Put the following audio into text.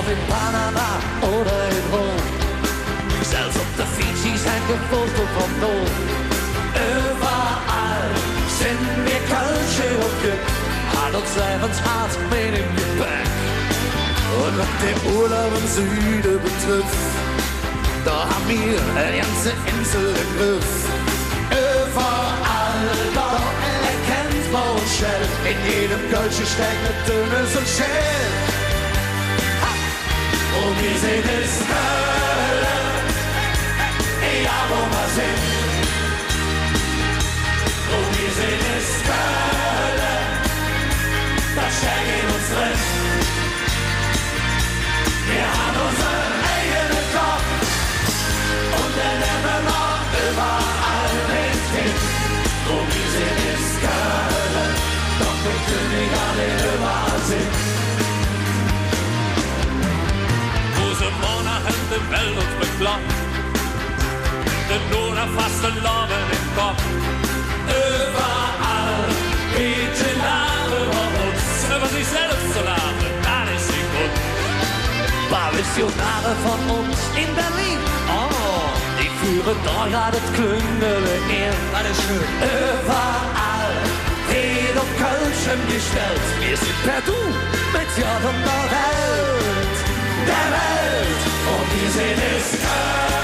in Panama oder in Rom. Selbst auf der Fidschis hängt ein Foto vom Dom. Überall sind wir Kölsche und Glück, hat uns Lebenshart mit im Gepäck. Und was der Urlaub im Süden betrifft, da haben wir eine ganze Insel im Griff. Überall, da erkennt man uns schnell, in jedem Kölsche steckt eine Dünnes und Schell. Und wir sind es Hölle, ja wo wir sind. Und wir sind es Hölle, das steckt in uns drin. Wir haben unseren eigenen Kopf und der nehmen wir überall mit hin. Und wir sind es Köln, doch wir können nicht alle überall sind. Wo sie Monate die Welt uns bekloppt, denn nur noch fast ein Leben im Kopf. Überall bieten alle über uns, über sich selbst zu lachen, das ist die Grund. Paar Missionare von uns in Berlin, oh, die führen da ja das Klüngele her. Alles schön. Überall wird auf Kölschen gestellt. Wir sind per Du mit J und der Welt. Und wir sind es Köln.